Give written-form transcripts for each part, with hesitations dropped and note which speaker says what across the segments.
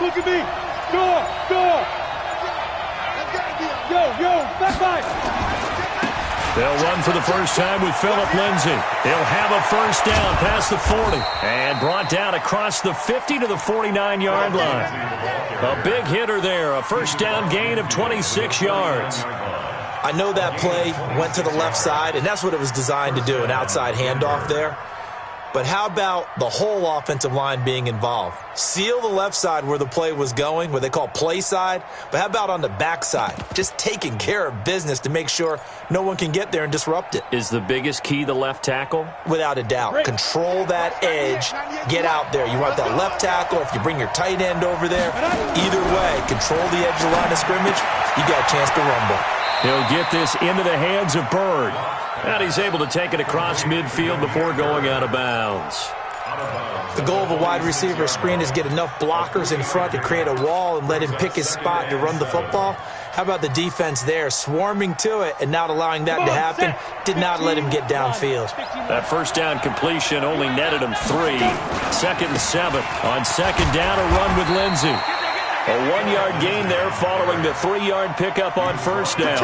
Speaker 1: Look at me. Door. Yo, back by.
Speaker 2: They'll run for the first time with Phillip Lindsay. He'll have a first down past the 40 and brought down across the 50 to the 49-yard line. A big hitter there, a first down gain of 26 yards.
Speaker 3: I know that play went to the left side, and that's what it was designed to do, an outside handoff there. But how about the whole offensive line being involved? Seal the left side where the play was going, what they call play side. But how about on the back side? Just taking care of business to make sure no one can get there and disrupt it.
Speaker 2: Is the biggest key the left tackle?
Speaker 3: Without a doubt. Control that edge. Get out there. You want that left tackle. If you bring your tight end over there, either way, control the edge of the line of scrimmage, you got a chance to rumble.
Speaker 2: He'll get this into the hands of Bird. And he's able to take it across midfield before going out of bounds.
Speaker 3: The goal of a wide receiver screen is get enough blockers in front to create a wall and let him pick his spot to run the football. How about the defense there, swarming to it and not allowing that to happen? Did not let him get downfield.
Speaker 2: That first down completion only netted him 3. 2nd and 7. On second down, a run with Lindsay. A 1-yard gain there following the 3-yard pickup on first down.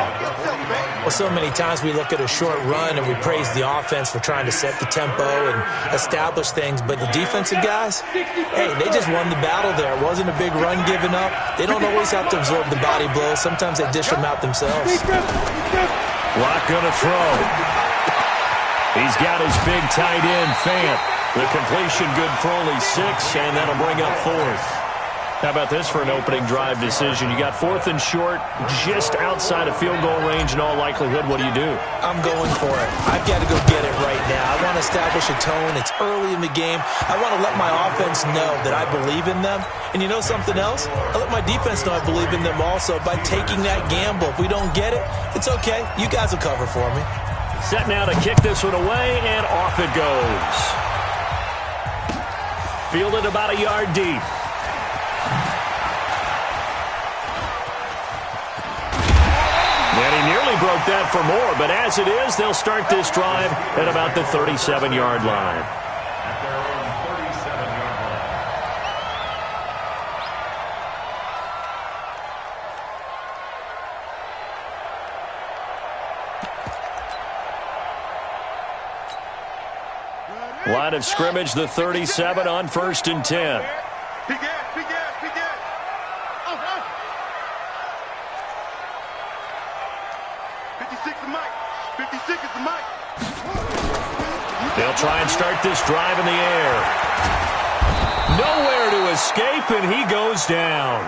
Speaker 3: Well, so many times we look at a short run and we praise the offense for trying to set the tempo and establish things. But the defensive guys, hey, they just won the battle there. It wasn't a big run given up. They don't always have to absorb the body blows. Sometimes they dish them out themselves.
Speaker 2: Lock gonna throw. He's got his big tight end, Fant. The completion good for only 6, and that'll bring up 4th. How about this for an opening drive decision? You got 4th and short, just outside of field goal range in all likelihood. What do you do? I'm going for it. I've got to go get it right now. I want to establish a tone. It's early in the game. I want to let my offense know that I believe in them. And you know something else? I let my defense know I believe in them also by taking that gamble. If we don't get it, it's okay. You guys will cover for me. Set now to kick this one away, and off it goes. Fielded about a yard deep. And he nearly broke that for more, but as it is, they'll start this drive at about the 37-yard line. Line of scrimmage, the 37 on 1st and 10. They'll try and start this drive in the air. Nowhere to escape, and he goes down.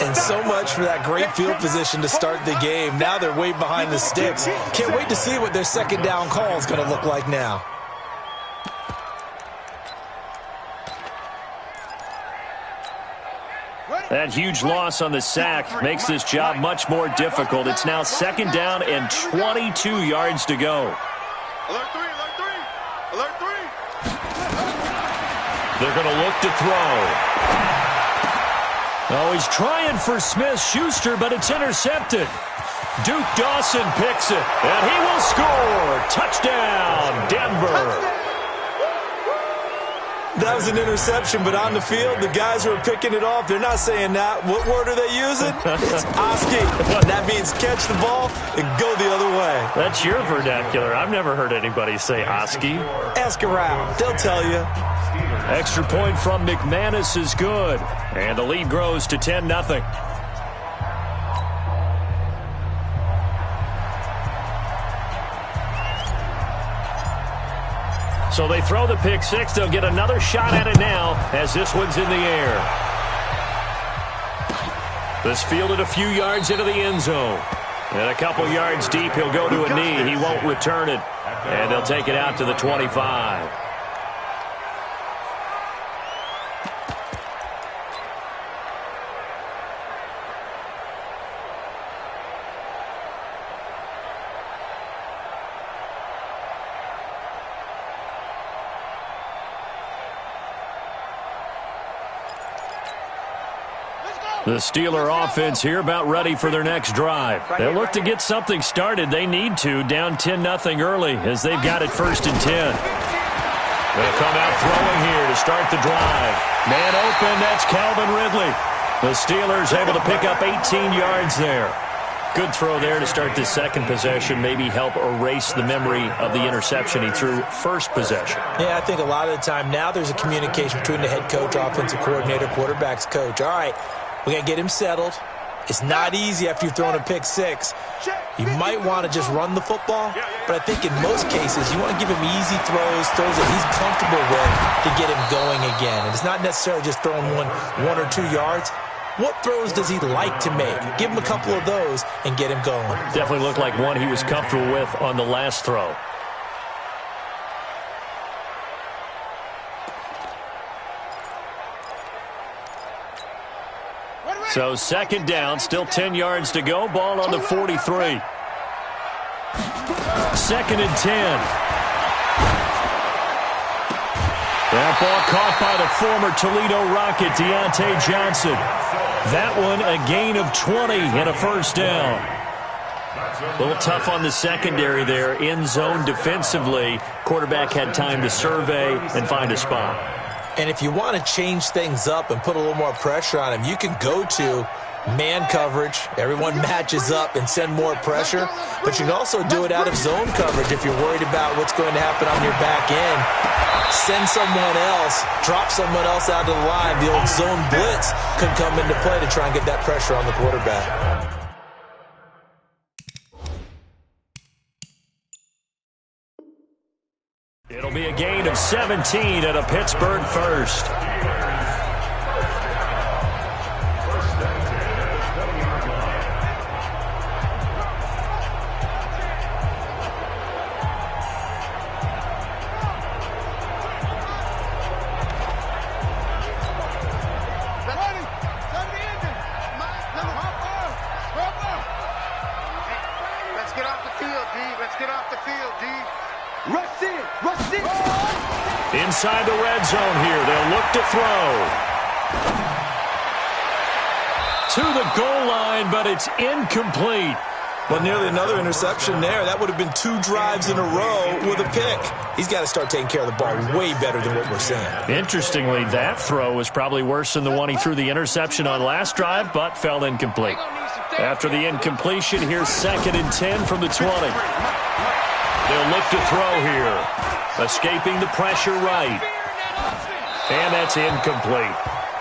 Speaker 3: And so much for that great field position to start the game. Now they're way behind the sticks. Can't wait to see what their second down call is going to look like now.
Speaker 2: That huge loss on the sack makes this job much more difficult. It's now 2nd down and 22 yards to go.
Speaker 1: Alert 3.
Speaker 2: They're going to look to throw. Oh, he's trying for Smith-Schuster, but it's intercepted. Duke Dawson picks it, and he will score. Touchdown, Denver.
Speaker 3: That was an interception, but on the field, the guys who are picking it off, they're not saying that. What word are they using? It's Oski. That means catch the ball and go the other way.
Speaker 2: That's your vernacular. I've never heard anybody say Oski.
Speaker 3: Ask around. They'll tell you.
Speaker 2: Extra point from McManus is good, and the lead grows to 10-0. So they throw the pick 6. They'll get another shot at it now as this one's in the air. This fielded a few yards into the end zone. And a couple yards deep, he'll go to a knee. He won't return it. And they'll take it out to the 25. The Steeler offense here about ready for their next drive. They'll look to get something started. They need to, down 10-0 early as they've got it 1st and 10. They'll come out throwing here to start the drive. Man open, that's Calvin Ridley. The Steelers able to pick up 18 yards there. Good throw there to start this second possession, maybe help erase the memory of the interception he threw first possession.
Speaker 3: Yeah, I think a lot of the time now there's a communication between the head coach, offensive coordinator, quarterback's coach. All right, we're going to get him settled. It's not easy after you've thrown a pick six. You might want to just run the football, but I think in most cases you want to give him easy throws that he's comfortable with to get him going again. And it's not necessarily just throwing one or 2 yards. What throws does he like to make? Give him a couple of those and get him going.
Speaker 2: Definitely looked like one he was comfortable with on the last throw. So second down, still 10 yards to go. Ball on the 43. Second and 10. That ball caught by the former Toledo Rocket, Deontay Johnson. That one a gain of 20 and a first down. A little tough on the secondary there. In zone defensively. Quarterback had time to survey and find a spot.
Speaker 3: And if you want to change things up and put a little more pressure on him, you can go to man coverage. Everyone matches up and send more pressure. But you can also do it out of zone coverage if you're worried about what's going to happen on your back end. Send someone else, drop someone else out of the line. The old zone blitz could come into play to try and get that pressure on the quarterback.
Speaker 2: It'll be a gain of 17 and a Pittsburgh first.
Speaker 1: Let's get off the field, D. Let's get off the field, D. Rush in! Rush in!
Speaker 2: Inside the red zone here. They'll look to throw. To the goal line, but it's incomplete.
Speaker 3: Well, nearly another interception there. That would have been 2 drives in a row with a pick. He's got to start taking care of the ball way better than what we're seeing.
Speaker 2: Interestingly, that throw was probably worse than the one he threw the interception on last drive, but fell incomplete. After the incompletion, here's second and 10 from the 20. They'll look to throw here. Escaping the pressure right. And that's incomplete.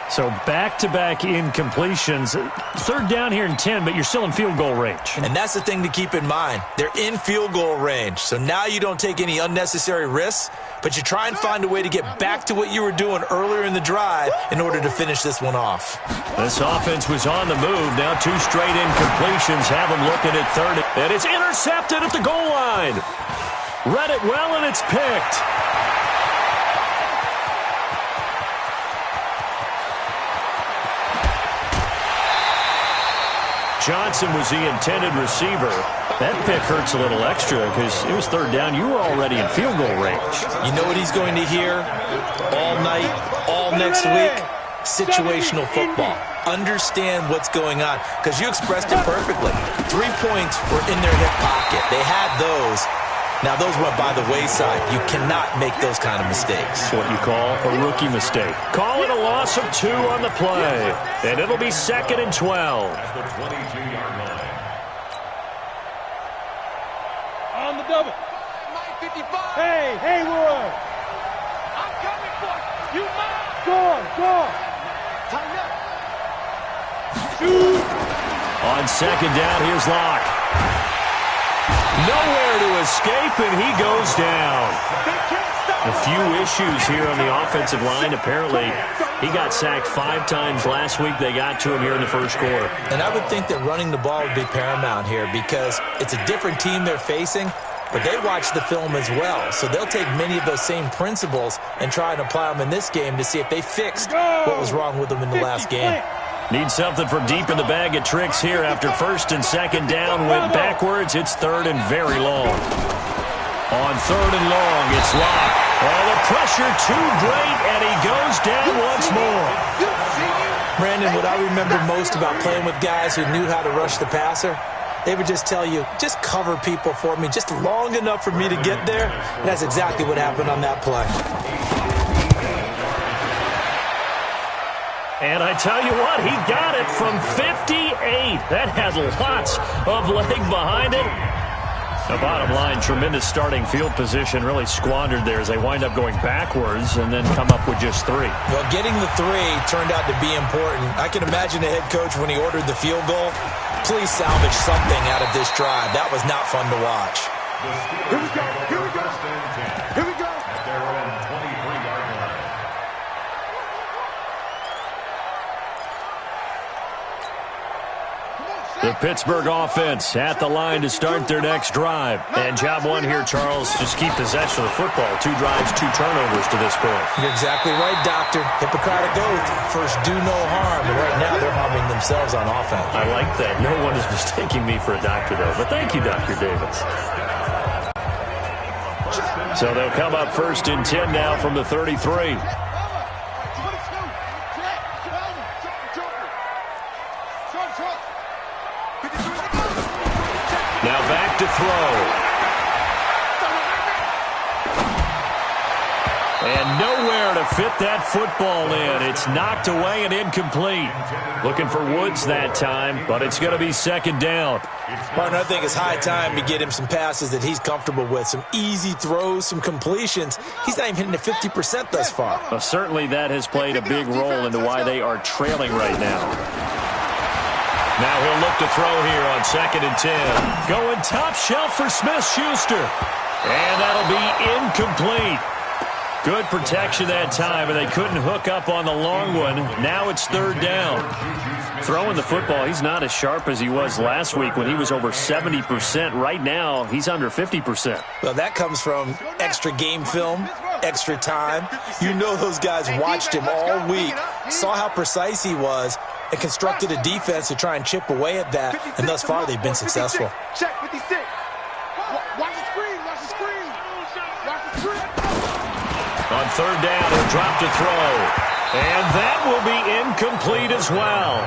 Speaker 2: So back-to-back incompletions. Third down here in 10, but you're still in field goal range.
Speaker 3: And that's the thing to keep in mind. They're in field goal range. So now you don't take any unnecessary risks, but you try and find a way to get back to what you were doing earlier in the drive in order to finish this one off.
Speaker 2: This offense was on the move. Now 2 straight incompletions have them looking at third. And it's intercepted at the goal line. Read it well, and it's picked. Johnson was the intended receiver. That pick hurts a little extra because it was third down. You were already in field goal range.
Speaker 3: You know what he's going to hear all night, all next week? Situational football. Understand what's going on because you expressed it perfectly. 3 points were in their hip pocket. They had those. Now, those went by the wayside. You cannot make those kind of mistakes.
Speaker 2: What you call a rookie mistake. Call it a loss of 2 on the play. And it'll be second and 12.
Speaker 1: On the double. Hey, Hayward.
Speaker 4: I'm coming for you. You mine.
Speaker 1: Go.
Speaker 4: Tighten up.
Speaker 1: Shoot.
Speaker 2: On second down, here's Locke. Nowhere to escape, and he goes down. A few issues here on the offensive line. Apparently, he got sacked 5 times last week. They got to him here in the first quarter.
Speaker 3: And I would think that running the ball would be paramount here because it's a different team they're facing, but they watch the film as well. So they'll take many of those same principles and try and apply them in this game to see if they fixed what was wrong with them in the last game.
Speaker 2: Need something from deep in the bag of tricks here after first and second down went backwards. It's third and very long. On third and long, it's Locke. Oh, the pressure too great, and he goes down once more.
Speaker 3: Brandon, what I remember most about playing with guys who knew how to rush the passer, they would just tell you, just cover people for me, just long enough for me to get there. And that's exactly what happened on that play.
Speaker 2: And I tell you what, he got it from 58. That had lots of leg behind it. The bottom line, tremendous starting field position, really squandered there as they wind up going backwards and then come up with just 3.
Speaker 3: Well, getting the 3 turned out to be important. I can imagine the head coach when he ordered the field goal. Please salvage something out of this drive. That was not fun to watch.
Speaker 1: Here we go. Here we go. Here we go.
Speaker 5: At their own 23-yard line.
Speaker 2: The Pittsburgh offense at the line to start their next drive. And job one here, Charles, just keep possession of the football. 2 drives, 2 turnovers to this point.
Speaker 3: You're exactly right, Doctor. Hippocratic oath. First, do no harm. And right now, they're harming themselves on offense.
Speaker 2: I like that. No one is mistaking me for a doctor, though. But thank you, Dr. Davis. So they'll come up first and 10 now from the 33. Now back to throw. And nowhere to fit that football in. It's knocked away and incomplete. Looking for Woods that time, but it's going to be second down.
Speaker 3: Martin, I think it's high time to get him some passes that he's comfortable with. Some easy throws, some completions. He's not even hitting the 50% thus far.
Speaker 2: Well, certainly that has played a big role into why they are trailing right now. Now he'll look to throw here on second and 10. Going top shelf for Smith-Schuster. And that'll be incomplete. Good protection that time, and they couldn't hook up on the long one. Now it's third down. Throwing the football, he's not as sharp as he was last week when he was over 70%. Right now, he's under 50%.
Speaker 3: Well, that comes from extra game film, extra time. You know those guys watched him all week, saw how precise he was, and constructed a defense to try and chip away at that, and thus far they've been successful.
Speaker 1: Check 56. Watch the screen. Watch the screen. Watch the screen.
Speaker 2: On third down, he'll drop to throw. And that will be incomplete as well.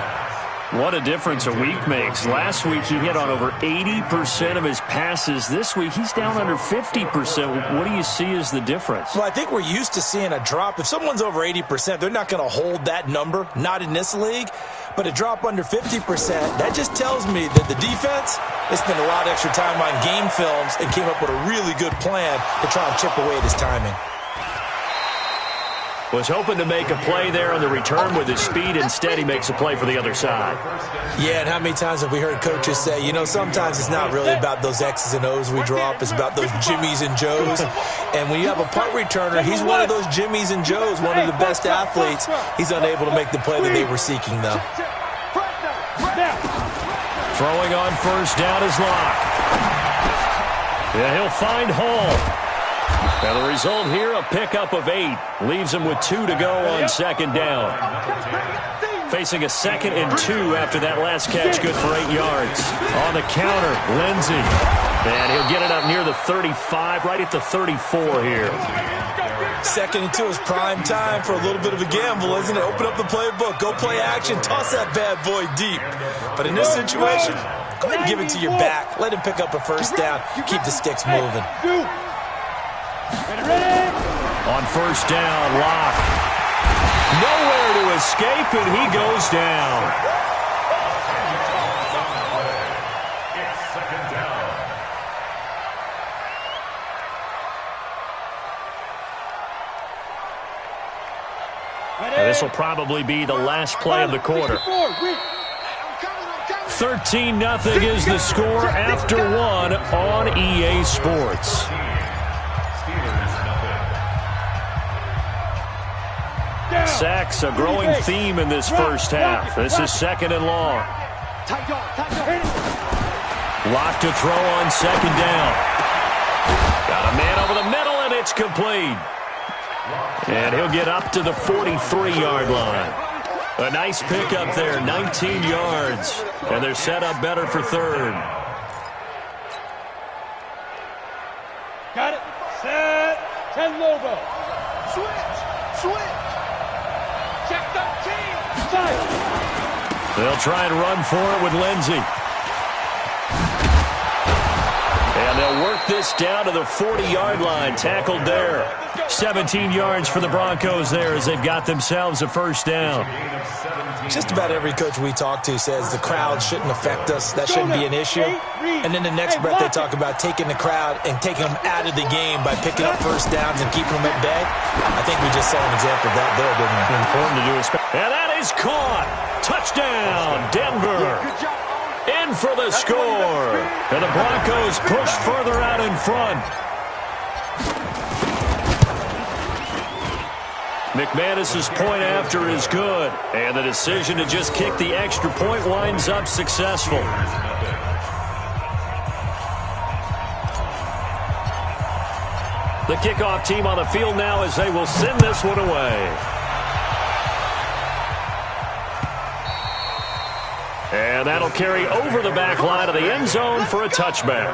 Speaker 2: What a difference a week makes. Last week, he hit on over 80% of his passes. This week, he's down under 50%. What do you see as the difference?
Speaker 3: Well, I think we're used to seeing a drop. If someone's over 80%, they're not going to hold that number, not in this league. But a drop under 50%, that just tells me that the defense, they spent a lot of extra time on game films and came up with a really good plan to try and chip away at his timing.
Speaker 2: Was hoping to make a play there on the return with his speed. Instead, he makes a play for the other side.
Speaker 3: Yeah, and how many times have we heard coaches say, you know, sometimes it's not really about those X's and O's we draw up. It's about those Jimmies and Joes. And when you have a punt returner, he's one of those Jimmies and Joes, one of the best athletes. He's unable to make the play that they were seeking, though.
Speaker 2: Throwing on first down is Locke. Yeah, he'll find Hall. Now the result here, a pickup of 8. Leaves him with 2 to go on second down. Facing a 2nd and 2 after that last catch, good for 8 yards. On the counter, Lindsey. And he'll get it up near the 35, right at the 34 here.
Speaker 3: 2nd and 2 is prime time for a little bit of a gamble, isn't it? Open up the playbook, go play action, toss that bad boy deep. But in this situation, go ahead and give it to your back. Let him pick up a first down. Keep the sticks moving.
Speaker 2: On first down, Locke. Nowhere to escape, and he goes down.
Speaker 5: It's second down.
Speaker 2: And this will probably be the last play of the quarter. 13-0 is the score after 1 on EA Sports. Sacks, a growing theme in this first half. This is 2nd and long. Lock to throw on second down. Got a man over the middle, and it's complete. And he'll get up to the 43-yard line. A nice pickup there, 19 yards. And they're set up better for third.
Speaker 4: Got it. Set. 10 logo. Switch. Check 13. Side.
Speaker 2: They'll try and run for it with Lindsey. And they'll work this down to the 40-yard line. Tackled there. 17 yards for the Broncos there as they've got themselves a first down.
Speaker 3: Just about every coach we talk to says the crowd shouldn't affect us. That shouldn't be an issue. And in the next breath, they talk about taking the crowd and taking them out of the game by picking up first downs and keeping them at bay. I think we just saw an example of that there, didn't we?
Speaker 2: Important to do. And that is caught. Touchdown, Denver. In for the score. And the Broncos push further out in front. McManus's point after is good. And the decision to just kick the extra point winds up successful. The kickoff team on the field now as they will send this one away. And that'll carry over the back line of the end zone for a touchback.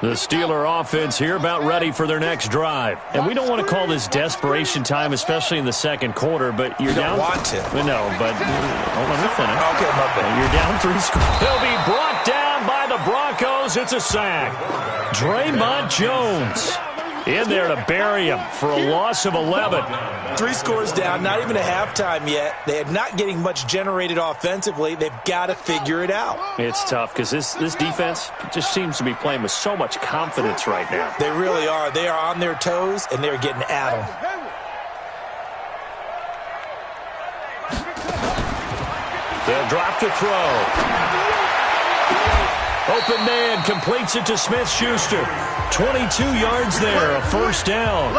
Speaker 2: The Steeler offense here about ready for their next drive. And we don't want to call this desperation time, especially in the second quarter, but you're down.
Speaker 3: You don't want to.
Speaker 2: No, but let me finish.
Speaker 3: Okay, my bad.
Speaker 2: You're down 3 scores. He'll be brought down by the Broncos. It's a sack. Draymond Jones in there to bury him for a loss of 11.
Speaker 3: 3 scores down, not even a halftime yet. They are not getting much generated offensively. They've got to figure it out.
Speaker 2: It's tough because this defense just seems to be playing with so much confidence right now.
Speaker 3: They really are. They are on their toes, and they're getting at them.
Speaker 2: They'll drop to throw. Open man completes it to Smith-Schuster. 22 yards there, a first down.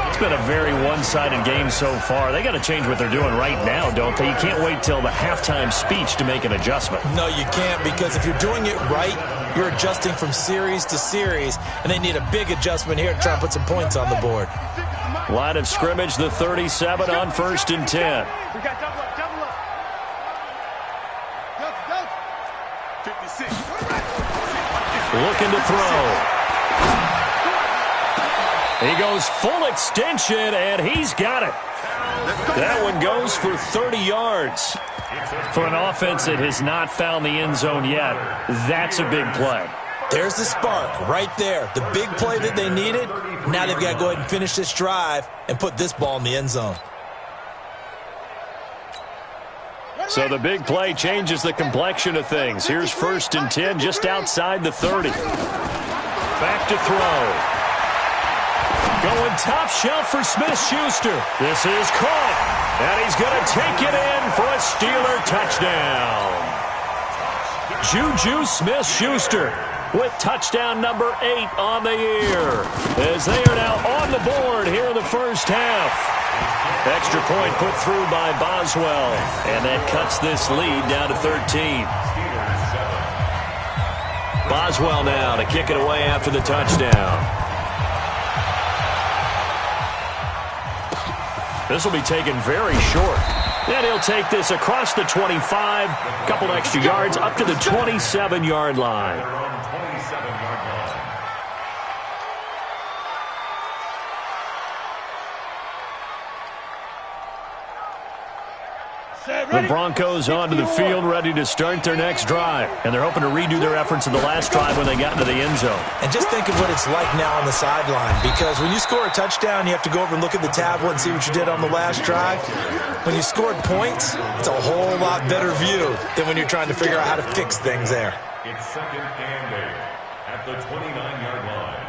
Speaker 2: It's been a very one-sided game so far. They got to change what they're doing right now, don't they? You can't wait till the halftime speech to make an adjustment.
Speaker 3: No, you can't, because if you're doing it right, you're adjusting from series to series, and they need a big adjustment here to try and put some points on the board.
Speaker 2: Line of scrimmage, the 37 on 1st and 10. Looking to throw. He goes full extension, and he's got it. That one goes for 30 yards. For an offense that has not found the end zone yet, that's a big play.
Speaker 3: There's the spark right there. The big play that they needed. Now they've got to go ahead and finish this drive and put this ball in the end zone.
Speaker 2: So the big play changes the complexion of things. Here's 1st and 10 just outside the 30. Back to throw. Going top shelf for Smith-Schuster. This is caught. And he's going to take it in for a Steeler touchdown. Juju Smith-Schuster with touchdown number 8 on the year. As they are now on the board here in the first half. Extra point put through by Boswell. And that cuts this lead down to 13. Boswell now to kick it away after the touchdown. This will be taken very short. And he'll take this across the 25, a couple extra yards up to the 27-yard line. The Broncos onto the field, ready to start their next drive. And they're hoping to redo their efforts in the last drive when they got into the end zone.
Speaker 3: And just think of what it's like now on the sideline, because when you score a touchdown, you have to go over and look at the tablet and see what you did on the last drive. When you scored points, it's a whole lot better view than when you're trying to figure out how to fix things there.
Speaker 5: It's 2nd and 8 at the 29-yard line.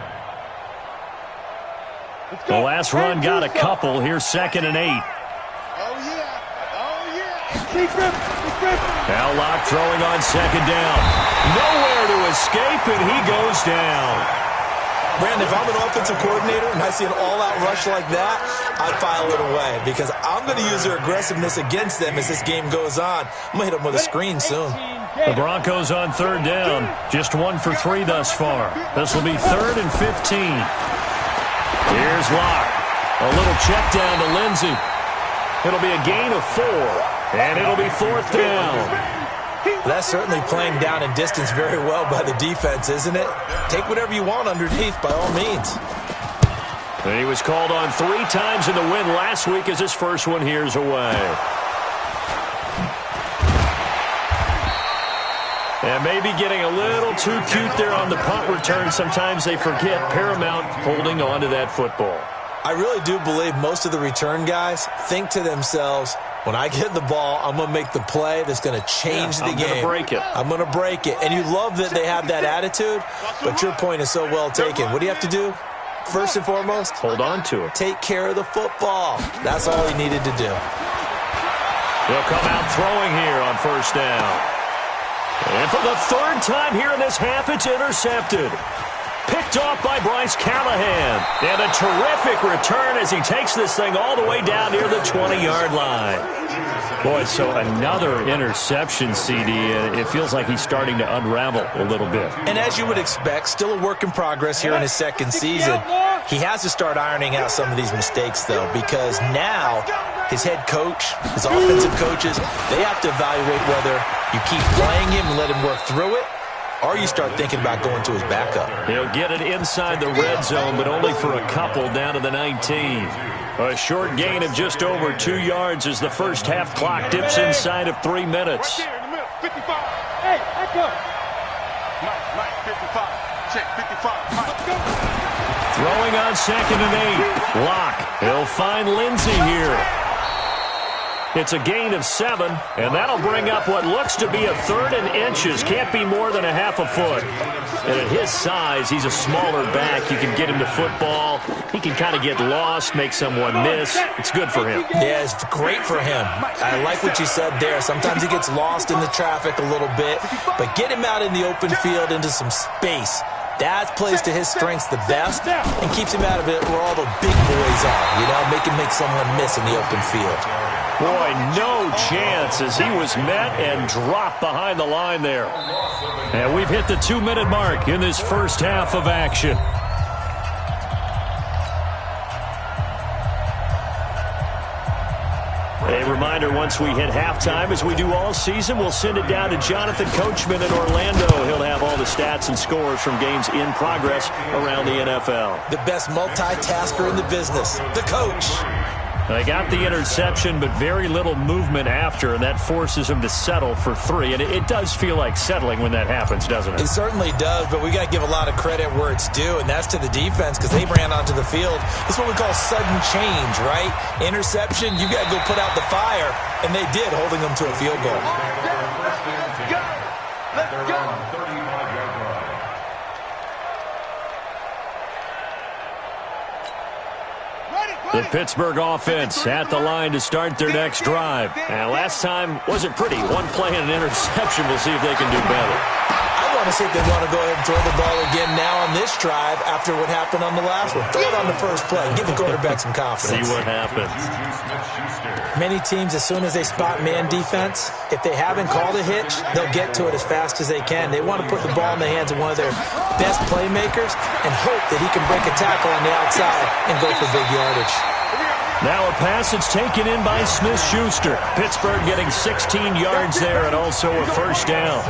Speaker 2: The last run got a couple. Here's 2nd and 8. Now Locke throwing on 2nd down. Nowhere to escape, and he goes down.
Speaker 3: Brandon, if I'm an offensive coordinator and I see an all-out rush like that, I'd file it away, because I'm going to use their aggressiveness against them as this game goes on. I'm going to hit them with a screen soon.
Speaker 2: The Broncos on 3rd down. Just 1 for 3 thus far. This will be 3rd and 15. Here's Locke. A little check down to Lindsey. It'll be a gain of 4. And it'll be 4th down.
Speaker 3: That's certainly playing down in distance very well by the defense, isn't it? Take whatever you want underneath, by all means.
Speaker 2: And he was called on 3 times in the win last week as his first one here's away. And maybe getting a little too cute there on the punt return. Sometimes they forget paramount holding on to that football.
Speaker 3: I really do believe most of the return guys think to themselves, when I get the ball, I'm going to make the play that's going to change the game.
Speaker 2: I'm going to break it.
Speaker 3: I'm going to break it. And you love that they have that attitude, but your point is so well taken. What do you have to do? First and foremost,
Speaker 2: hold on to it.
Speaker 3: Take care of the football. That's all he needed to do.
Speaker 2: He'll come out throwing here on first down. And for the 3rd time here in this half, it's intercepted. Picked off by Bryce Callahan. And a terrific return as he takes this thing all the way down near the 20-yard line. Boy, so another interception, CD. It feels like he's starting to unravel a little bit.
Speaker 3: And as you would expect, still a work in progress here in his 2nd season. He has to start ironing out some of these mistakes, though, because now his head coach, his offensive coaches, they have to evaluate whether you keep playing him and let him work through it, or you start thinking about going to his backup.
Speaker 2: He'll get it inside the red zone, but only for a couple down to the 19. A short gain of just over 2 yards as the first half clock dips inside of 3 minutes.
Speaker 1: Right there in the middle, 55. Hey, back up. Mike, 55. Check, 55. Mike, go.
Speaker 2: Throwing on 2nd and 8. Lock. He'll find Lindsey here. It's a gain of 7, and that'll bring up what looks to be a 3rd and inches. Can't be more than a half a foot. And at his size, he's a smaller back. You can get him to football. He can kind of get lost, make someone miss. It's good for him.
Speaker 3: Yeah, it's great for him. I like what you said there. Sometimes he gets lost in the traffic a little bit, but get him out in the open field into some space. That plays to his strengths the best and keeps him out of it where all the big boys are, you know, make someone miss in the open field.
Speaker 2: Boy, no chance as he was met and dropped behind the line there. And we've hit the 2-minute mark in this first half of action. A reminder, once we hit halftime, as we do all season, we'll send it down to Jonathan Coachman in Orlando. He'll have all the stats and scores from games in progress around the NFL.
Speaker 3: The best multitasker in the business, the coach.
Speaker 2: They got the interception, but very little movement after, and that forces him to settle for 3. And it does feel like settling when that happens, doesn't it?
Speaker 3: It certainly does, but we got to give a lot of credit where it's due, and that's to the defense because they ran onto the field. This is what we call sudden change, right? Interception, you got to go put out the fire, and they did, holding them to a field goal.
Speaker 1: Let's go.
Speaker 2: The Pittsburgh offense at the line to start their next drive. And last time wasn't pretty. 1 play and an interception. We'll see if they can do better.
Speaker 3: I want to see if they want to go ahead and throw the ball again now on this drive after what happened on the last one. Throw it on the first play. Give the quarterback some confidence.
Speaker 2: See what happens.
Speaker 3: Many teams, as soon as they spot man defense, if they haven't called a hitch, they'll get to it as fast as they can. They want to put the ball in the hands of one of their best playmakers and hope that he can break a tackle on the outside and go for big yardage.
Speaker 2: Now a pass that's taken in by Smith-Schuster. Pittsburgh getting 16 yards there and also a first down.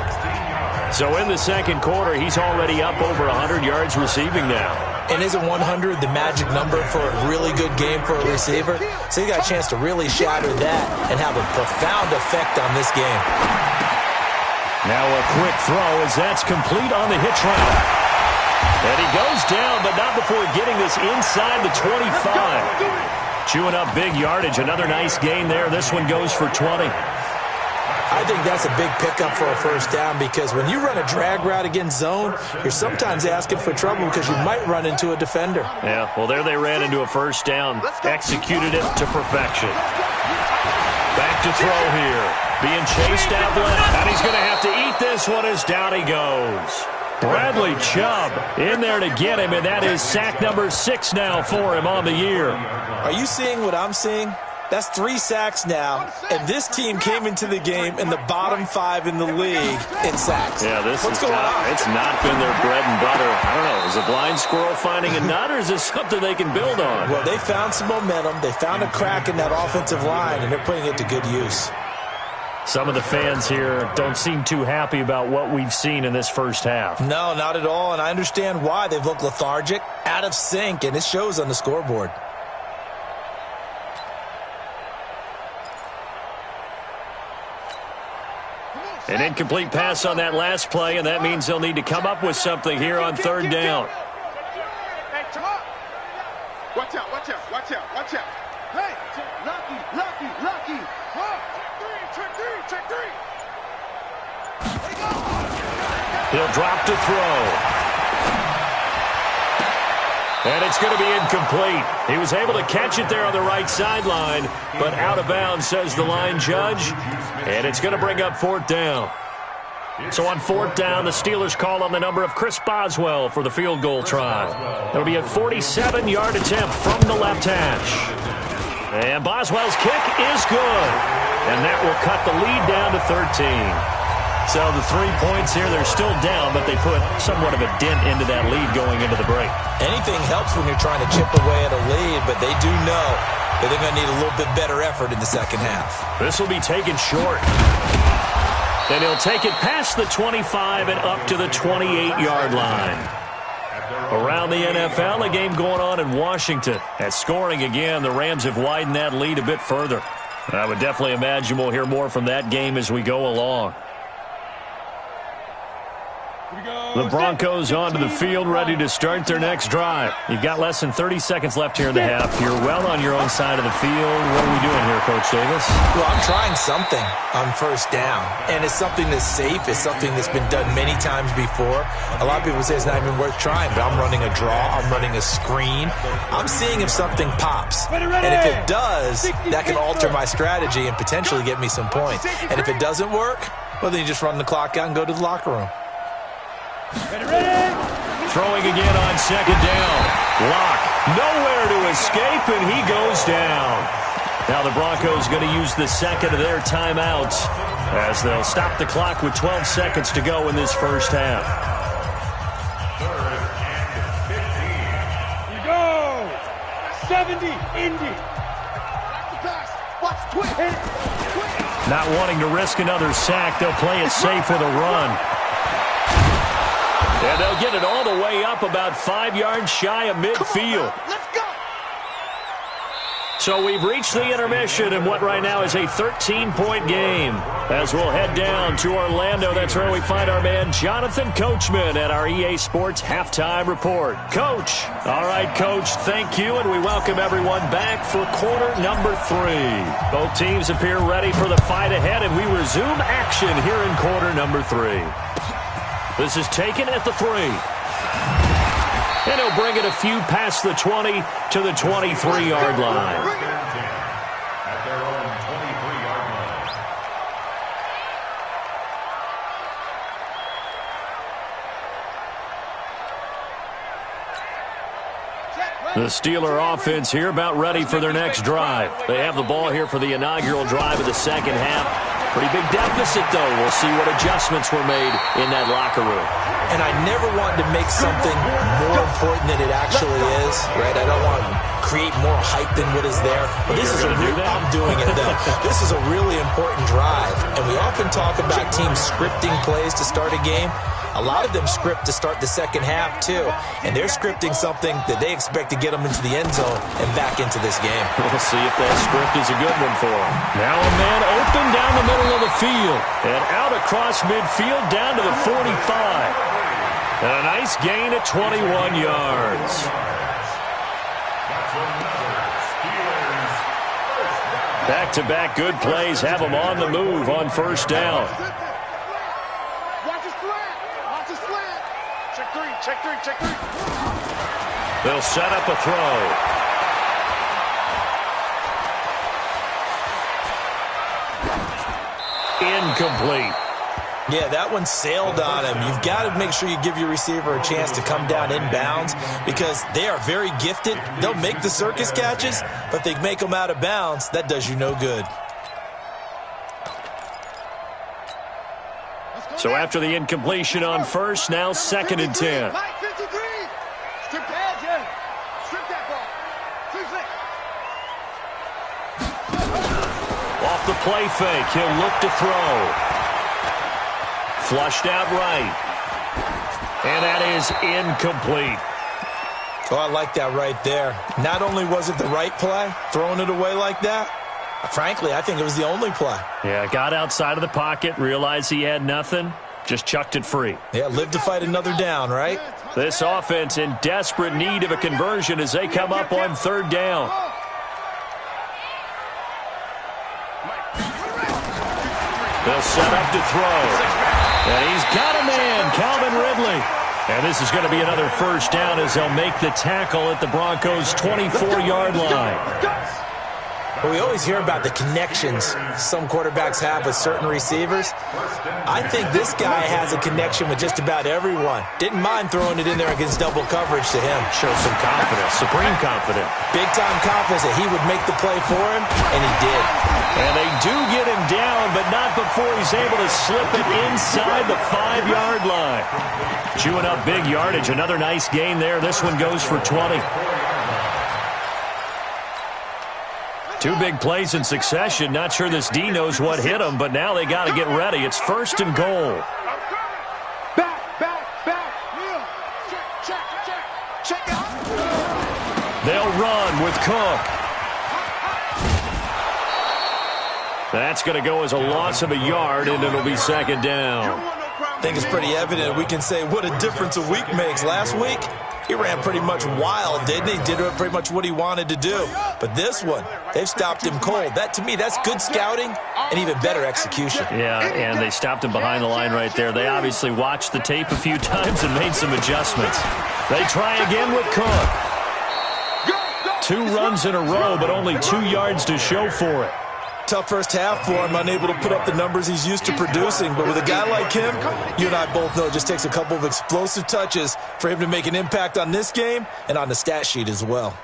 Speaker 2: So in the second quarter, he's already up over 100 yards receiving now.
Speaker 3: And isn't 100 the magic number for a really good game for a receiver? So you got a chance to really shatter that and have a profound effect on this game.
Speaker 2: Now a quick throw as that's complete on the hitch route. And he goes down, but not before getting this inside the 25. Chewing up big yardage. Another nice gain there. This one goes for 20.
Speaker 3: I think that's a big pickup for a first down because when you run a drag route against zone, you're sometimes asking for trouble because you might run into a defender.
Speaker 2: Yeah, well, there they ran into a first down. Executed it to perfection. Back to throw here. Being chased out left. And he's going to have to eat this one as down he goes. Bradley Chubb in there to get him, and that is sack number 6 now for him on the year.
Speaker 3: Are you seeing what I'm seeing? That's 3 sacks now, and this team came into the game in the bottom 5 in the league in sacks.
Speaker 2: Yeah,
Speaker 3: What's going on?
Speaker 2: It's not been their bread and butter. I don't know. Is a blind squirrel finding a nut, or is this something they can build on?
Speaker 3: Well, they found some momentum. They found a crack in that offensive line, and they're putting it to good use.
Speaker 2: Some of the fans here don't seem too happy about what we've seen in this first half.
Speaker 3: No, not at all, and I understand why. They've looked lethargic, out of sync, and it shows on the scoreboard.
Speaker 2: An incomplete pass on that last play, and that means they'll need to come up with something here on third down.
Speaker 1: Watch out, watch out, watch out, watch out. Hey, Lucky. Check three.
Speaker 2: He'll drop to throw. And it's going to be incomplete. He was able to catch it there on the right sideline, but out of bounds, says the line judge. And it's going to bring up fourth down. So on fourth down, the Steelers call on the number of Chris Boswell for the field goal try. It'll be a 47-yard attempt from the left hash. And Boswell's kick is good. And that will cut the lead down to 13. So the 3 points here, they're still down, but they put somewhat of a dent into that lead going into the break.
Speaker 3: Anything helps when you're trying to chip away at a lead, but they do know that they're going to need a little bit better effort in the second half.
Speaker 2: This will be taken short. And he'll take it past the 25 and up to the 28-yard line. Around the NFL, a game going on in Washington. At scoring again, the Rams have widened that lead a bit further. I would definitely imagine we'll hear more from that game as we go along. The Broncos onto the field, ready to start their next drive. You've got less than 30 seconds left here in the half. You're well on your own side of the field. What are we doing here, Coach Davis?
Speaker 3: Well, I'm trying something on first down, and it's something that's safe. It's something that's been done many times before. A lot of people say it's not even worth trying, but I'm running a draw. I'm running a screen. I'm seeing if something pops, and if it does, that can alter my strategy and potentially get me some points. And if it doesn't work, well, then you just run the clock out and go to the locker room.
Speaker 2: Throwing again on second down. Lock nowhere to escape, and he goes down. Now the Broncos going to use the second of their timeouts as they'll stop the clock with 12 seconds to go in this first half.
Speaker 4: Here we go. 70, Indy.
Speaker 2: Not wanting to risk another sack, they'll play it safe with a run. And they'll get it all the way up about 5 yards shy of midfield.
Speaker 1: Let's go.
Speaker 2: So we've reached the intermission in what right now is a 13-point game. As we'll head down to Orlando, that's where we find our man Jonathan Coachman at our EA Sports Halftime Report. Coach. All right, Coach, thank you, and we welcome everyone back for quarter number 3. Both teams appear ready for the fight ahead, and we resume action here in quarter number 3. This is taken at the 3. And he'll bring it a few past the 20 to the 23-yard line.
Speaker 5: At their own 23-yard line.
Speaker 2: The Steeler offense here about ready for their next drive. They have the ball here for the inaugural drive of the second half. Pretty big deficit, though. We'll see what adjustments were made in that locker room.
Speaker 3: And I never want to make something more important than it actually is, right? I don't want to create more hype than what is there. But this is a I'm doing it, though. This is a really important drive. And we often talk about teams scripting plays to start a game. A lot of them script to start the second half, too. And they're scripting something that they expect to get them into the end zone and back into this game.
Speaker 2: We'll see if that script is a good one for them. Now a man open down the middle of the field. And out across midfield down to the 45. And a nice gain at 21 yards. Back-to-back good plays have them on the move on first down.
Speaker 1: Check three.
Speaker 2: They'll set up a throw. Incomplete.
Speaker 3: Yeah, that one sailed on him. You've got to make sure you give your receiver a chance to come down inbounds because they are very gifted. They'll make the circus catches, but they make them out of bounds. That does you no good.
Speaker 2: So after the incompletion on first, now second and 10.
Speaker 1: Strip that ball.
Speaker 2: Off off the play fake. He'll look to throw. Flushed out right. And that is incomplete.
Speaker 3: Oh, I like that right there. Not only was it the right play, throwing it away like that, frankly, I think it was the only play.
Speaker 2: Yeah, got outside of the pocket, realized he had nothing, just chucked it free.
Speaker 3: Yeah, live to fight another down, right?
Speaker 2: This offense in desperate need of a conversion as they come up on third down. They'll set up to throw. And he's got a man, Calvin Ridley. And this is going to be another first down as they'll make the tackle at the Broncos' 24-yard line.
Speaker 3: Well, we always hear about the connections some quarterbacks have with certain receivers. I think this guy has a connection with just about everyone. Didn't mind throwing it in there against double coverage to him.
Speaker 2: Shows some confidence, supreme confidence.
Speaker 3: Big-time confidence that he would make the play for him, and he did.
Speaker 2: And they do get him down, but not before he's able to slip it inside the 5-yard line. Chewing up big yardage. Another nice gain there. This one goes for 20. Two big plays in succession. Not sure this D knows what hit him, but now they got to get ready. It's first and goal.
Speaker 1: Back. Check out.
Speaker 2: They'll run with Cook. That's going to go as a loss of a yard, and it'll be second down.
Speaker 3: I think it's pretty evident. We can say what a difference a week makes. Last week, he ran pretty much wild, didn't he? Did pretty much what he wanted to do. But this one, they've stopped him cold. That, to me, that's good scouting and even better execution.
Speaker 2: Yeah, and they stopped him behind the line right there. They obviously watched the tape a few times and made some adjustments. They try again with Cook. 2 runs in a row, but only 2 yards to show for it.
Speaker 3: Tough first half for him, unable to put up the numbers he's used to producing. But with a guy like him, you and I both know it just takes a couple of explosive touches for him to make an impact on this game and on the stat sheet as well.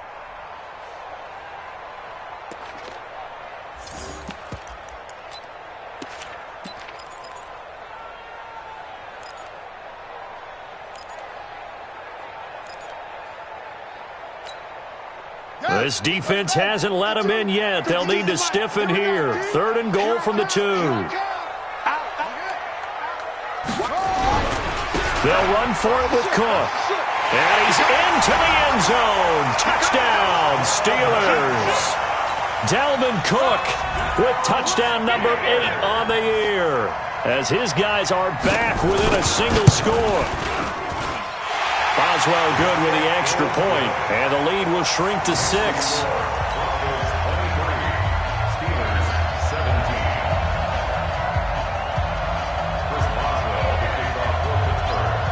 Speaker 2: This defense hasn't let them in yet. They'll need to stiffen here. Third and goal from the 2. They'll run for it with Cook. And he's into the end zone. Touchdown, Steelers. Dalvin Cook with touchdown number 8 on the year as his guys are back within a single score. Boswell good with the extra point, and the lead will shrink to 6.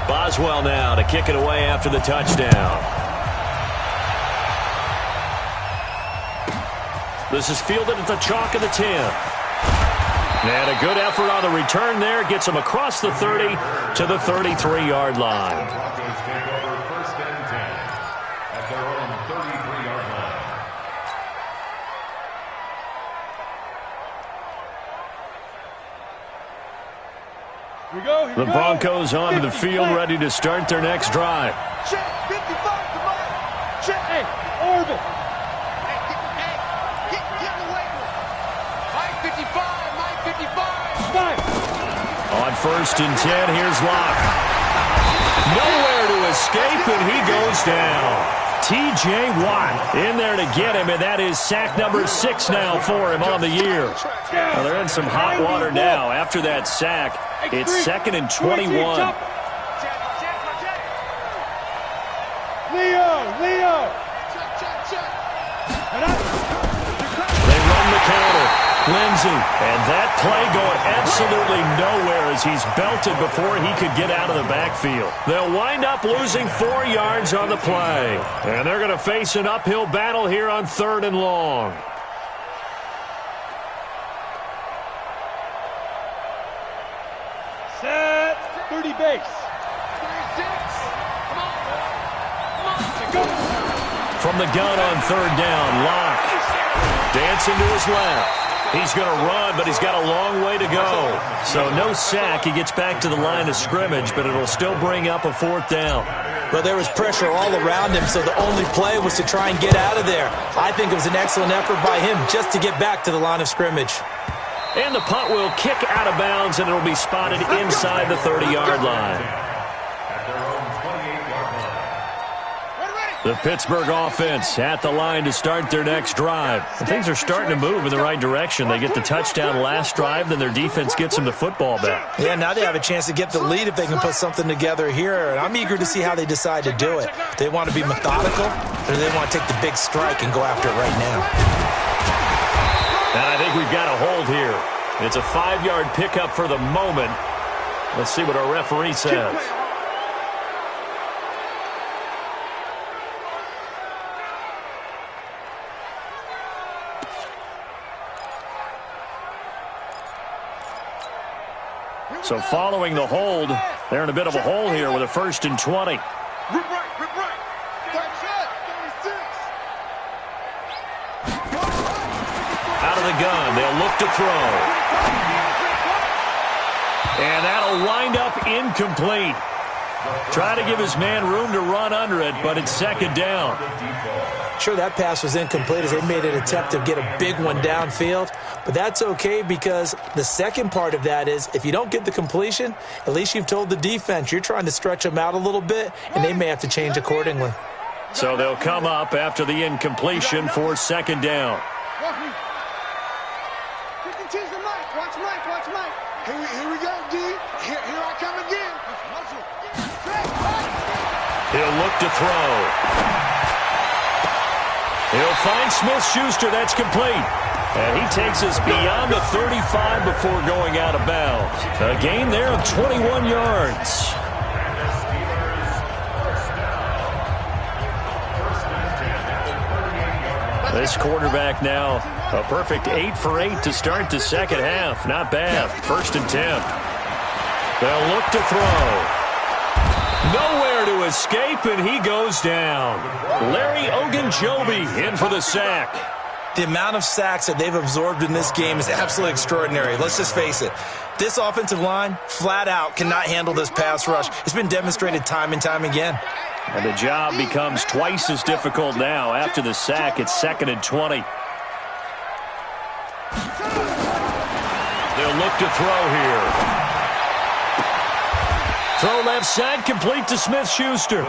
Speaker 2: Boswell now to kick it away after the touchdown. This is fielded at the chalk of the 10. And a good effort on the return there. Gets him across the 30 to the 33-yard line. The Broncos onto the field, ready to start their next drive.
Speaker 1: Check, 55, come on. Check.
Speaker 4: Hey, Orbit.
Speaker 1: Hey, get away from him. Mike 55.
Speaker 4: Fine.
Speaker 2: On first and 10, here's Locke. Nowhere to escape, and he goes down. T.J. Watt in there to get him, and that is sack number 6 now for him on the year. Well, they're in some hot water now. After that sack, it's 2nd and 21.
Speaker 4: Leo.
Speaker 2: They run the counter. Lindsey, and that play going absolutely nowhere as he's belted before he could get out of the backfield. They'll wind up losing 4 yards on the play, and they're going to face an uphill battle here on 3rd and long.
Speaker 4: Set. 30 base.
Speaker 2: From the gun on 3rd down, Locke dancing to his left. He's going to run, but he's got a long way to go. So no sack. He gets back to the line of scrimmage, but it'll still bring up a 4th down.
Speaker 3: But there was pressure all around him, so the only play was to try and get out of there. I think it was an excellent effort by him just to get back to the line of scrimmage.
Speaker 2: And the punt will kick out of bounds, and it'll be spotted inside the 30-yard line.
Speaker 5: At their own 28-yard line.
Speaker 2: The Pittsburgh offense at the line to start their next drive. And things are starting to move in the right direction. They get the touchdown last drive, then their defense gets them the football back.
Speaker 3: Yeah, now they have a chance to get the lead if they can put something together here. And I'm eager to see how they decide to do it. They want to be methodical, or they want to take the big strike and go after it right now.
Speaker 2: And I think we've got a hold here. It's a 5-yard pickup for the moment. Let's see what our referee says. So following the hold, they're in a bit of a hole here with a 1st and 20.
Speaker 1: Rip right. That's it. 36.
Speaker 2: Out of the gun, they'll look to throw. And that'll wind up incomplete. Try to give his man room to run under it, but it's 2nd down.
Speaker 3: Sure, that pass was incomplete as they made an attempt to get a big one downfield, but that's okay because the second part of that is if you don't get the completion, at least you've told the defense you're trying to stretch them out a little bit, and they may have to change accordingly.
Speaker 2: So they'll come up after the incompletion for 2nd down.
Speaker 1: Watch Mike. Here we go, D. Here I come again.
Speaker 2: He'll look to throw. He'll find Smith-Schuster. That's complete. And he takes us beyond the 35 before going out of bounds. A gain there of 21 yards. This quarterback now, a perfect 8 for 8 to start the second half. Not bad. 1st and 10. They'll look to throw. Nowhere to escape, and he goes down. Larry Ogunjobi in for the sack.
Speaker 3: The amount of sacks that they've absorbed in this game is absolutely extraordinary. Let's just face it. This offensive line, flat out, cannot handle this pass rush. It's been demonstrated time and time again.
Speaker 2: And the job becomes twice as difficult now. After the sack, it's 2nd and 20. They'll look to throw here. Throw left side, complete to Smith-Schuster.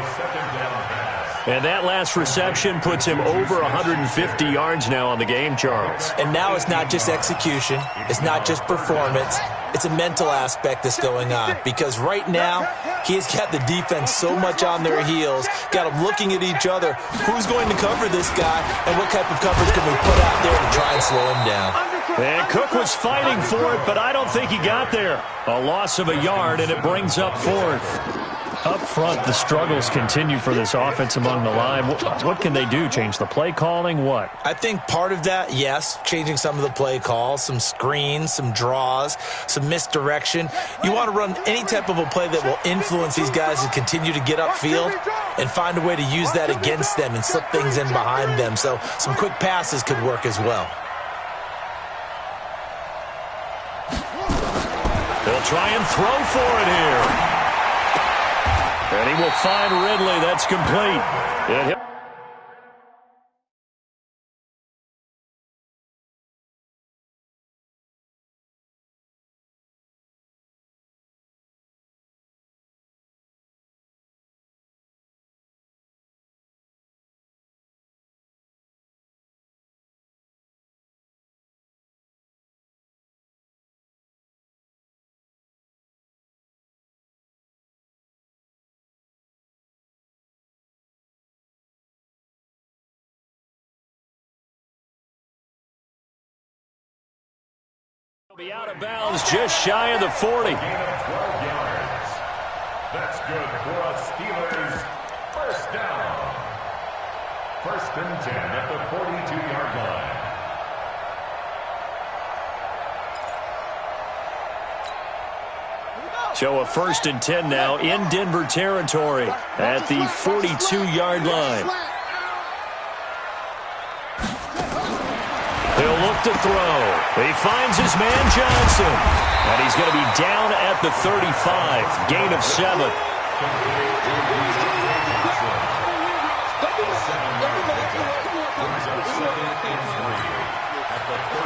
Speaker 2: And that last reception puts him over 150 yards now on the game, Charles.
Speaker 3: And now it's not just execution. It's not just performance. It's a mental aspect that's going on. Because right now, he's got the defense so much on their heels, got them looking at each other. Who's going to cover this guy, and what type of coverage can we put out there to try and slow him down?
Speaker 2: And Cook was fighting for it, but I don't think he got there. A loss of a yard, and it brings up 4th. Up front, the struggles continue for this offense among the line. What can they do? Change the play calling? What?
Speaker 3: I think part of that, yes, changing some of the play calls, some screens, some draws, some misdirection. You want to run any type of a play that will influence these guys to continue to get upfield and find a way to use that against them and slip things in behind them. So some quick passes could work as well.
Speaker 2: They'll try and throw for it here. And he will find Ridley. That's complete. Be out of bounds just shy of the 40.
Speaker 5: Gain of 12 yards. That's good for a Steelers first down. 1st and 10 at the 42-yard line.
Speaker 2: So a 1st and 10 now in Denver territory at the 42-yard line. He'll look to throw. He finds his man Johnson. And he's going to be down at the 35. Gain of 7.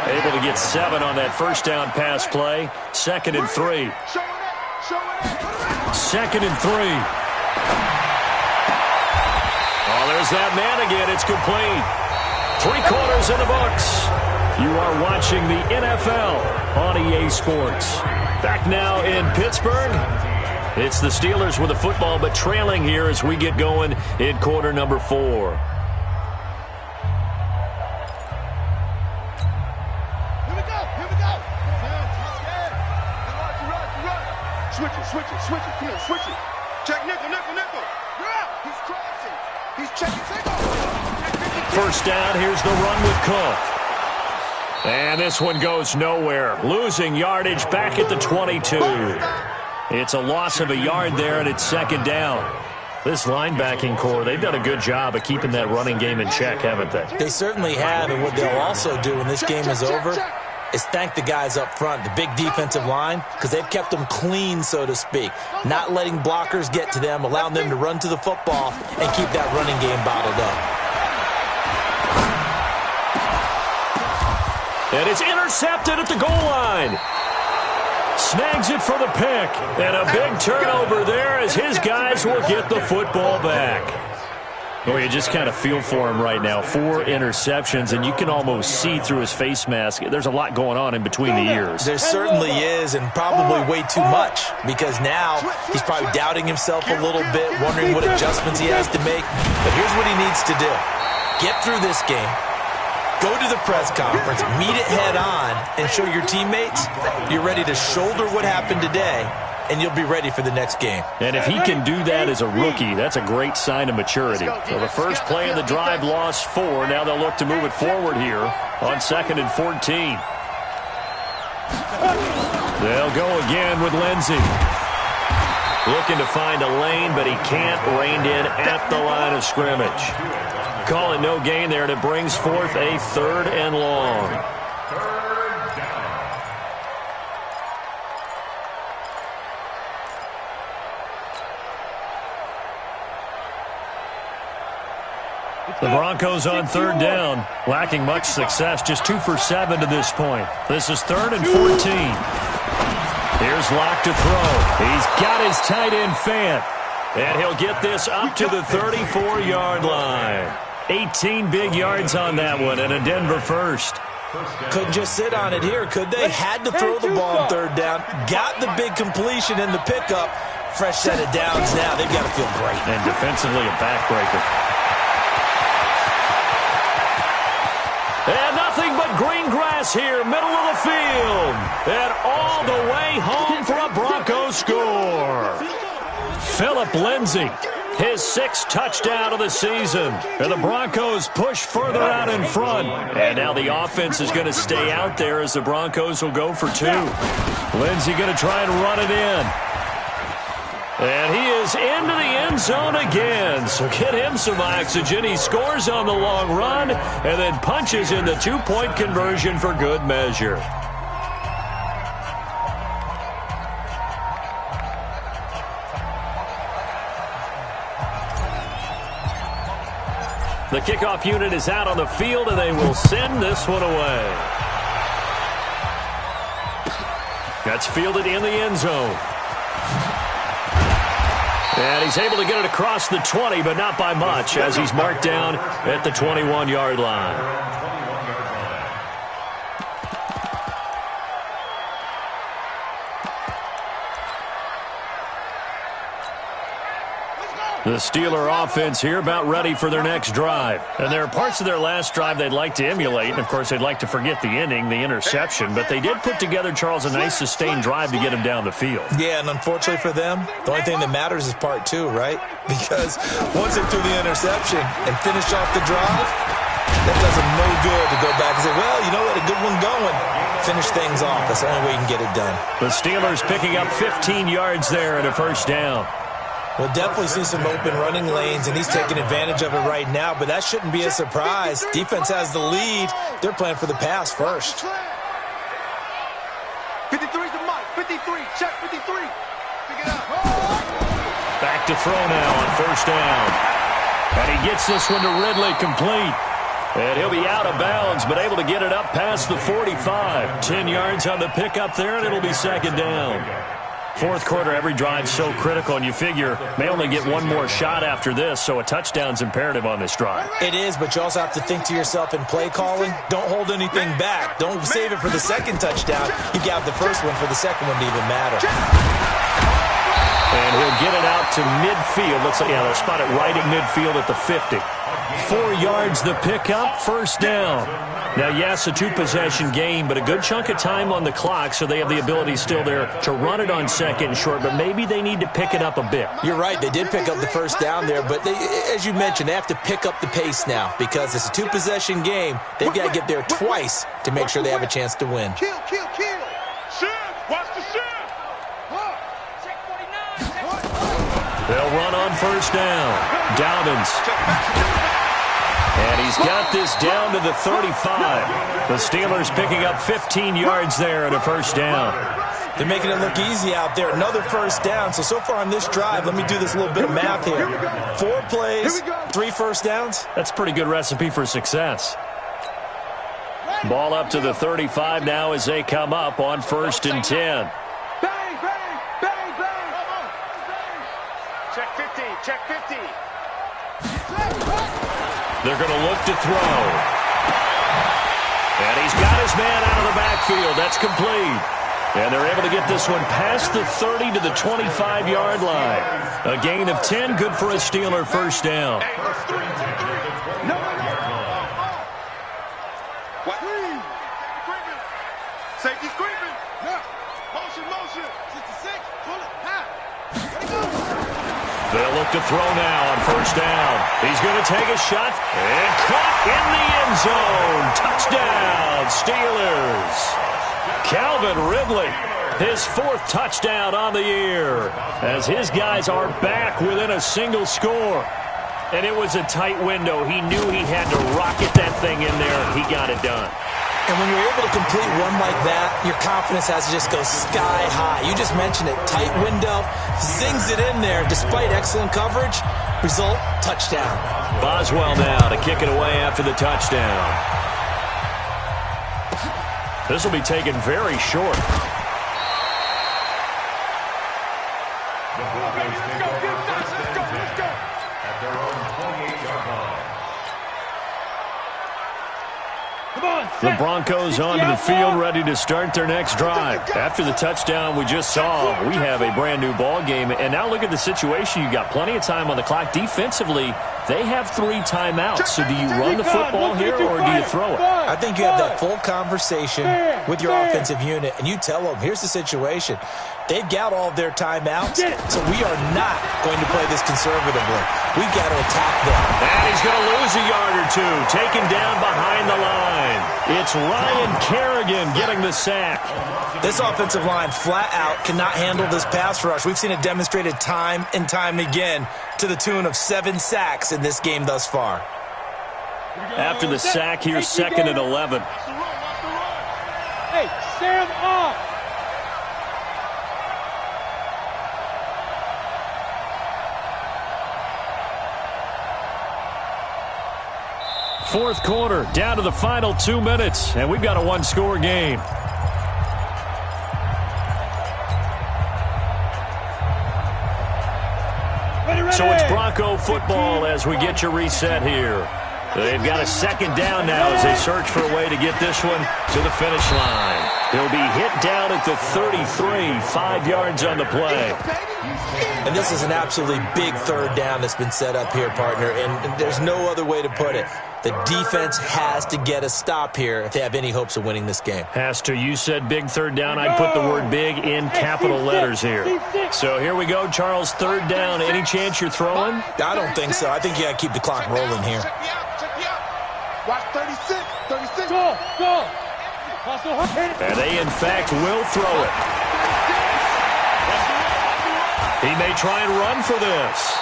Speaker 2: Able to get 7 on that first down pass play. 2nd and 3. 2nd and 3. Oh, there's that man again. It's complete. 3 quarters in the books. You are watching the NFL on EA Sports. Back now in Pittsburgh. It's the Steelers with the football, but trailing here as we get going in quarter number 4.
Speaker 1: Here we go. Switch it. Come on, switch it. Check nickel. You're out. He's crossing. He's checking.
Speaker 2: First down, here's the run with Cook. And this one goes nowhere. Losing yardage back at the 22. It's a loss of a yard there, and it's 2nd down. This linebacking core, they've done a good job of keeping that running game in check, haven't they?
Speaker 3: They certainly have, and what they'll also do when this game is over is thank the guys up front, the big defensive line, because they've kept them clean, so to speak. Not letting blockers get to them, allowing them to run to the football and keep that running game bottled up.
Speaker 2: And it's intercepted at the goal line. Snags it for the pick. And a big turnover there as his guys will get the football back. Well, you just kind of feel for him right now. 4 interceptions, and you can almost see through his face mask. There's a lot going on in between the ears.
Speaker 3: There certainly is, and probably way too much, because now he's probably doubting himself a little bit, wondering what adjustments he has to make. But here's what he needs to do. Get through this game. Go to the press conference, meet it head on, and show your teammates you're ready to shoulder what happened today, and you'll be ready for the next game.
Speaker 2: And if he can do that as a rookie, that's a great sign of maturity. So the first play of the drive lost 4. Now they'll look to move it forward here on 2nd and 14. They'll go again with Lindsey. Looking to find a lane, but he can't. Reined in at the line of scrimmage. Call it no gain there, and it brings forth a 3rd and long. The Broncos on 3rd down, lacking much success, just 2 for 7 to this point. This is 3rd and 14. Here's Locke to throw. He's got his tight end Fant, and he'll get this up to the 34-yard line. 18 big yards on that one, and a Denver first.
Speaker 3: Couldn't just sit on it here, could they? Had to throw the ball on 3rd down. Got the big completion in the pickup. Fresh set of downs now. They've got to feel great.
Speaker 2: And defensively, a backbreaker. And nothing but green grass here, middle of the field. And all the way home for a Broncos score. Phillip Lindsay. His 6th touchdown of the season. And the Broncos push further out in front. And now the offense is going to stay out there as the Broncos will go for 2. Lindsey going to try and run it in. And he is into the end zone again. So get him some oxygen. He scores on the long run and then punches in the 2-point conversion for good measure. The kickoff unit is out on the field, and they will send this one away. That's fielded in the end zone. And he's able to get it across the 20, but not by much, as he's marked down at the 21-yard line. The Steeler offense here about ready for their next drive. And there are parts of their last drive they'd like to emulate. And, of course, they'd like to forget the ending, the interception. But they did put together, Charles, a nice sustained drive to get him down the field.
Speaker 3: Yeah, and unfortunately for them, the only thing that matters is part 2, right? Because once they threw the interception and finished off the drive, that does them no good to go back and say, well, you know what, a good one going. Finish things off. That's the only way you can get it done.
Speaker 2: The Steelers picking up 15 yards there and a first down.
Speaker 3: We'll definitely see some open running lanes, and he's taking advantage of it right now, but that shouldn't be a surprise. Defense has the lead. They're playing for the pass first.
Speaker 1: 53's the mark. 53. Check 53. Pick it up.
Speaker 2: Back to throw now on first down. And he gets this one to Ridley complete. And he'll be out of bounds, but able to get it up past the 45. 10 yards on the pickup there, and it'll be second down. Fourth quarter, every drive so critical, and you figure may only get one more shot after this, so a touchdown's imperative on this drive.
Speaker 3: It is, but you also have to think to yourself in play calling, don't hold anything back. Don't save it for the second touchdown. You got the first one for the second one to even matter.
Speaker 2: And he'll get it out to midfield. Looks like, yeah, they'll spot it right at midfield at the 50. 4 yards the pickup, first down. Now, yes, a two-possession game, but a good chunk of time on the clock, so they have the ability still there to run it on second and short, but maybe they need to pick it up a bit.
Speaker 3: You're right. They did pick up the first down there, but they, as you mentioned, they have to pick up the pace now because it's a two-possession game. They've got to get there twice to make sure they have a chance to win.
Speaker 1: Kill. Shift. Watch the shift.
Speaker 2: They'll run on first down. Dobbins. And he's got this down to the 35. The Steelers picking up 15 yards there and a first down.
Speaker 3: They're making it look easy out there. Another first down. So far on this drive, let me do this little bit of math here. 4 plays, 3 first downs.
Speaker 2: That's a pretty good recipe for success. Ball up to the 35 now as they come up on first and 10.
Speaker 1: Bang. Check 50. Check 50.
Speaker 2: They're going to look to throw. And he's got his man out of the backfield. That's complete. And they're able to get this one past the 30 to the 25-yard line. A gain of 10, good for a Steeler first down.
Speaker 1: No. What? Safety screaming. Motion. 66. Pull it.
Speaker 2: They'll look to throw now on first down. He's going to take a shot and caught in the end zone. Touchdown, Steelers. Calvin Ridley, his 4th touchdown on the year, as his guys are back within a single score. And it was a tight window. He knew he had to rocket that thing in there. He got it done.
Speaker 3: And when you're able to complete one like that, your confidence has to just go sky high. You just mentioned it. Tight window, zings it in there despite excellent coverage. Result, touchdown.
Speaker 2: Boswell now to kick it away after the touchdown. This will be taken very short.
Speaker 5: The Broncos take over first and 10 at their own 28-yard line.
Speaker 2: The Broncos onto the field, ready to start their next drive. After the touchdown we just saw, we have a brand-new ball game. And now look at the situation. You got plenty of time on the clock. Defensively, they have 3 timeouts. So do you run the football here or do you throw it?
Speaker 3: I think you have that full conversation with your offensive unit, and you tell them, here's the situation. They've got all of their timeouts, so we are not going to play this conservatively. We've got to attack them.
Speaker 2: And he's going to lose a yard or two, taken down behind the line. It's Ryan Kerrigan getting the sack.
Speaker 3: This offensive line flat out cannot handle this pass rush. We've seen it demonstrated time and time again to the tune of 7 sacks in this game thus far.
Speaker 2: After the sack, here's second and 11.
Speaker 4: Hey, stand off.
Speaker 2: Fourth quarter, down to the final 2 minutes, and we've got a 1-score game. So it's Bronco football as we get you reset here. They've got a second down now as they search for a way to get this one to the finish line. He'll be hit down at the 33, 5 yards on the play.
Speaker 3: And this is an absolutely big third down that's been set up here, partner, and there's no other way to put it. The defense has to get a stop here if they have any hopes of winning this game.
Speaker 2: Has to. You said big third down. I'd put the word big in capital letters here. So here we go, Charles, third down. Any chance you're throwing?
Speaker 3: I don't think so. I think you got to keep the clock rolling here.
Speaker 1: Check me out. Watch 36.
Speaker 4: Go.
Speaker 2: And they, in fact, will throw it. He may try and run for this.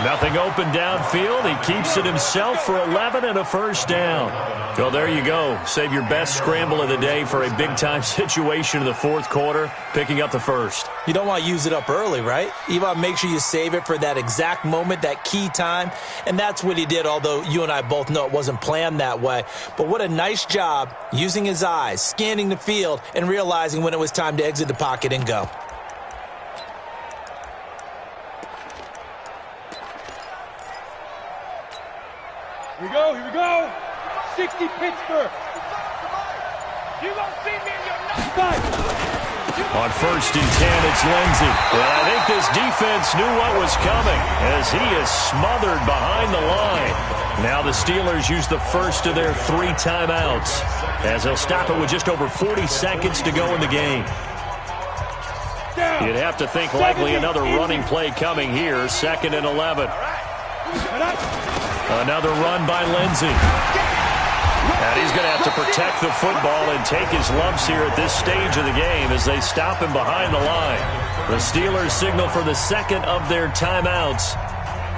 Speaker 2: Nothing open downfield. He keeps it himself for 11 and a first down. So there you go. Save your best scramble of the day for a big-time situation in the fourth quarter, picking up the first.
Speaker 3: You don't want to use it up early, right? You want to make sure you save it for that exact moment, that key time. And that's what he did, although you and I both know it wasn't planned that way. But what a nice job using his eyes, scanning the field, and realizing when it was time to exit the pocket and go.
Speaker 4: Here we go. 60 Pittsburgh. You gonna see me in your nuts.
Speaker 2: On 1st and 10, it's Lindsey. And I think this defense knew what was coming as he is smothered behind the line. Now the Steelers use the first of their 3 timeouts as they'll stop it with just over 40 seconds to go in the game. You'd have to think likely another running play coming here, 2nd and 11. Another run by Lindsey. And he's going to have to protect the football and take his lumps here at this stage of the game as they stop him behind the line. The Steelers signal for the 2nd of their timeouts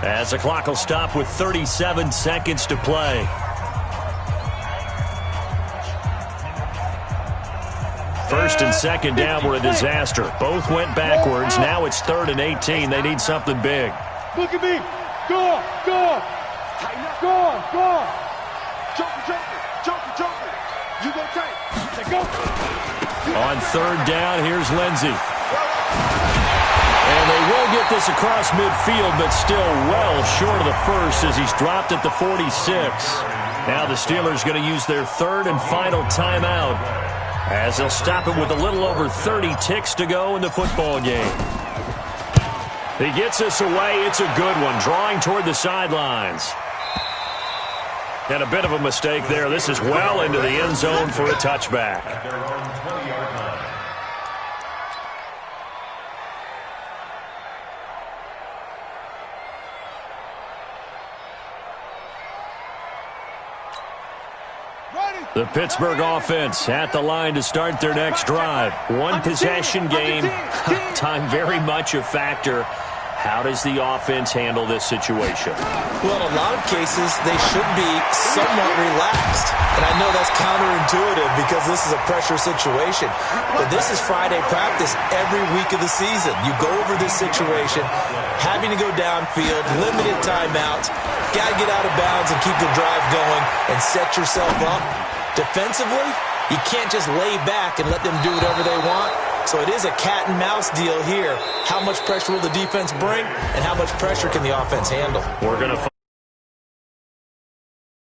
Speaker 2: as the clock will stop with 37 seconds to play. First and 2nd down were a disaster. Both went backwards. Now it's 3rd and 18. They need something big.
Speaker 4: Look at me. Go. Joker. You go tight. Go.
Speaker 2: On 3rd down, here's Lindsey. And they will get this across midfield, but still well short of the first as he's dropped at the 46. Now the Steelers going to use their 3rd and final timeout as they'll stop it with a little over 30 ticks to go in the football game. He gets this away. It's a good one, drawing toward the sidelines. And a bit of a mistake there. This is well into the end zone for a touchback. The Pittsburgh offense at the line to start their next drive. One possession game. Time very much a factor. How does the offense handle this situation?
Speaker 3: Well, in a lot of cases, they should be somewhat relaxed. And I know that's counterintuitive because this is a pressure situation. But this is Friday practice every week of the season. You go over this situation, having to go downfield, limited timeouts, got to get out of bounds and keep the drive going and set yourself up. Defensively, you can't just lay back and let them do whatever they want. So it is a cat and mouse deal here. How much pressure will the defense bring, and how much pressure can the offense handle?
Speaker 2: We're going to